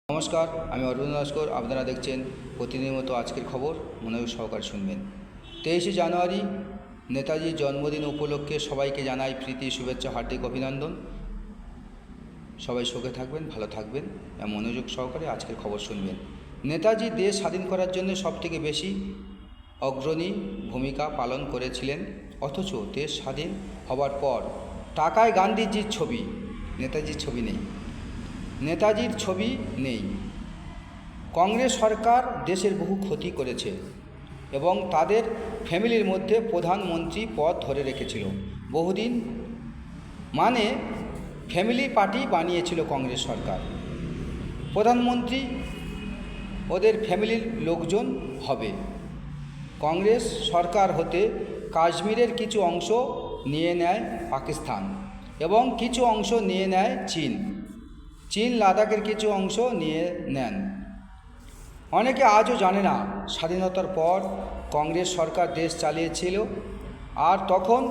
নমস্কার, আমি অরবিন্দ নস্কর। আপনারা দেখছেন প্রতিদিনের মতো আজকের খবর মনোযোগ সহকারে শুনবেন। 23শে জানুয়ারি নেতাজির জন্মদিন উপলক্ষে সবাইকে জানাই প্রীতি, শুভেচ্ছা, হার্দিক অভিনন্দন। সবাই সুখে থাকবেন, ভালো থাকবেন, মনোযোগ সহকারে আজকের খবর শুনবেন। নেতাজি দেশ স্বাধীন করার জন্য সবথেকে বেশি অগ্রণী ভূমিকা পালন করেছিলেন, অথচ দেশ স্বাধীন হবার পর টাকায় গান্ধীজির ছবি, নেতাজির ছবি নেই। নেতাজির ছবি নেই। কংগ্রেস সরকার দেশের বহু ক্ষতি করেছে এবং তাদের ফ্যামিলির মধ্যে প্রধানমন্ত্রী পদ ধরে রেখেছিল বহুদিন। মানে ফ্যামিলি পার্টি বানিয়েছিল কংগ্রেস সরকার। প্রধানমন্ত্রী ওদের ফ্যামিলির লোকজন হবে। কংগ্রেস সরকার হতে কাশ্মীরের কিছু অংশ নিয়ে নেয় পাকিস্তান এবং কিছু অংশ নিয়ে নেয় চীন। লাদাখের কিছু অংশ নিয়ে নেন। অনেকে আজও জানে না স্বাধীনতার পর কংগ্রেস সরকার দেশ চালিয়েছিল, আর তখন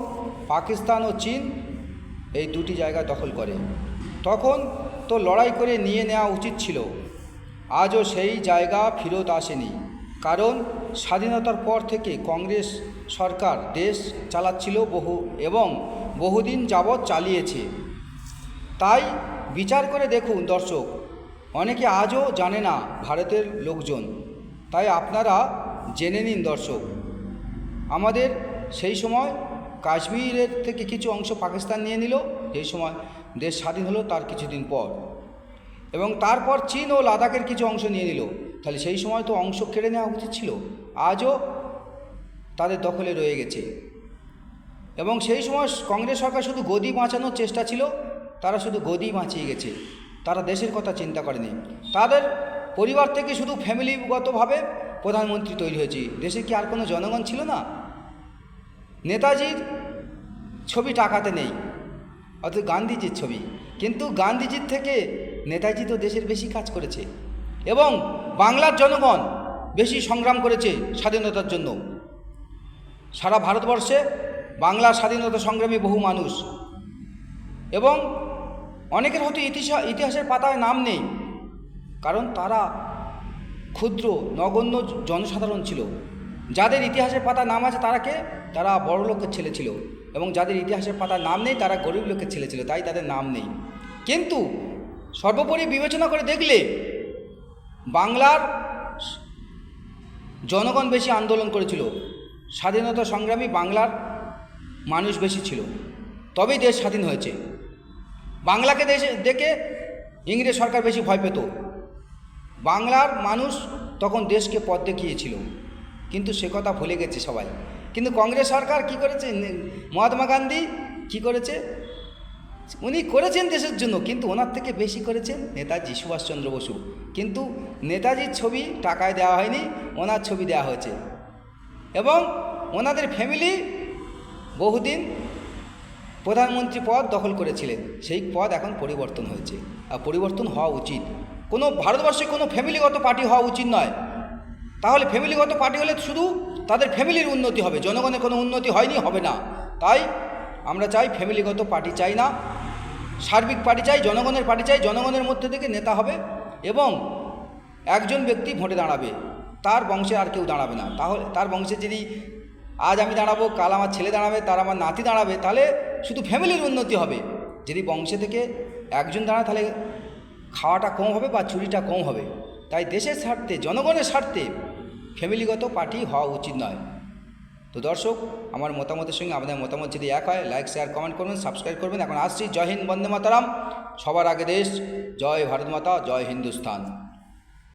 পাকিস্তান ও চীন এই দুটি জায়গা দখল করে। তখন তো লড়াই করে নিয়ে নেওয়া উচিত ছিল। আজও সেই জায়গা ফেরত আসেনি, কারণ স্বাধীনতার পর থেকে কংগ্রেস সরকার দেশ চালাচ্ছিল বহুদিন যাবৎ চালিয়েছে। তাই বিচার করে দেখুন দর্শক, অনেকে আজও জানে না ভারতের লোকজন, তাই আপনারা জেনে নিন দর্শক। আমাদের সেই সময় কাশ্মীরের থেকে কিছু অংশ পাকিস্তান নিয়ে নিল, সেই সময় দেশ স্বাধীন হলো তার কিছুদিন পর, এবং তারপর চীন ও লাদাখের কিছু অংশ নিয়ে নিল। তাহলে সেই সময় তো অংশ কেড়ে নেওয়া উচিত ছিল, আজও তাদের দখলে রয়ে গেছে। এবং সেই সময় কংগ্রেস সরকার শুধু গদি বাঁচানোর চেষ্টা ছিল, তারা শুধু গদি বাঁচিয়ে গেছে, তারা দেশের কথা চিন্তা করেনি। তাদের পরিবার থেকে শুধু ফ্যামিলিগতভাবে প্রধানমন্ত্রী তৈরি হয়েছে, দেশে কি আর কোনো জনগণ ছিল না? নেতাজির ছবি টাকাতে নেই, অর্থাৎ গান্ধীজির ছবি, কিন্তু গান্ধীজির থেকে নেতাজি তো দেশের বেশি কাজ করেছে এবং বাংলার জনগণ বেশি সংগ্রাম করেছে স্বাধীনতার জন্য। সারা ভারতবর্ষে বাংলার স্বাধীনতা সংগ্রামী বহু মানুষ, এবং অনেকের হয়তো ইতিহাসের পাতায় নাম নেই, কারণ তারা ক্ষুদ্র নগণ্য জনসাধারণ ছিল। যাদের ইতিহাসের পাতায় নাম আছে তারা বড় লোকের ছেলে ছিল, এবং যাদের ইতিহাসের পাতায় নাম নেই তারা গরিব লোকের ছেলে ছিল, তাই তাদের নাম নেই। কিন্তু সর্বোপরি বিবেচনা করে দেখলে বাংলার জনগণ বেশি আন্দোলন করেছিল, স্বাধীনতা সংগ্রামী বাংলার মানুষ বেশি ছিল, তবেই দেশ স্বাধীন হয়েছে। বাংলাকে দেখে ইংরেজ সরকার বেশি ভয় পেত। বাংলার মানুষ তখন দেশকে পথ দেখিয়েছিল, কিন্তু সে কথা ভুলে গেছে সবাই। কিন্তু কংগ্রেস সরকার কি করেছে? মহাত্মা গান্ধী কি করেছে? উনি করেছেন দেশের জন্য, কিন্তু ওনার থেকে বেশি করেছেন নেতাজি সুভাষচন্দ্র বসু। কিন্তু নেতাজির ছবি টাকায় দেওয়া হয়নি, ওনার ছবি দেওয়া হয়েছে। এবং ওনাদের ফ্যামিলি বহুদিন প্রধানমন্ত্রী পদ দখল করেছিলেন, সেই পদ এখন পরিবর্তন হয়েছে, আর পরিবর্তন হওয়া উচিত। ভারতবর্ষে কোনো ফ্যামিলিগত পার্টি হওয়া উচিত নয়। তাহলে ফ্যামিলিগত পার্টি হলে শুধু তাদের ফ্যামিলির উন্নতি হবে, জনগণের কোনো উন্নতি হয়নি, হবে না। তাই আমরা চাই ফ্যামিলিগত পার্টি চাই না, সার্বিক পার্টি চাই, জনগণের পার্টি চাই। জনগণের মধ্যে থেকে নেতা হবে এবং একজন ব্যক্তি ভোটে দাঁড়াবে, তার বংশে আর কেউ দাঁড়াবে না। তাহলে তার বংশে যদি আজ আমি দাঁড়াবো, কাল আমার ছেলে দাঁড়াবে, তার আমার নাতি দাঁড়াবে, তাহলে শুধু ফ্যামিলির উন্নতি হবে। যদি বংশে থেকে একজন দাঁড়ায় তাহলে খাওয়াটা কম হবে বা চুরিটা কম হবে। তাই দেশের স্বার্থে, জনগণের স্বার্থে ফ্যামিলিগত পার্টি হওয়া উচিত নয়। তো দর্শক, আমার মতামতের সঙ্গে আপনাদের মতামত যদি এক হয়, লাইক, শেয়ার, কমেন্ট করবেন, সাবস্ক্রাইব করবেন। এখন আসছি। জয় হিন্দ, বন্দে মাতরম। সবার আগে দেশ। জয় ভারত মাতা, জয় হিন্দুস্তান।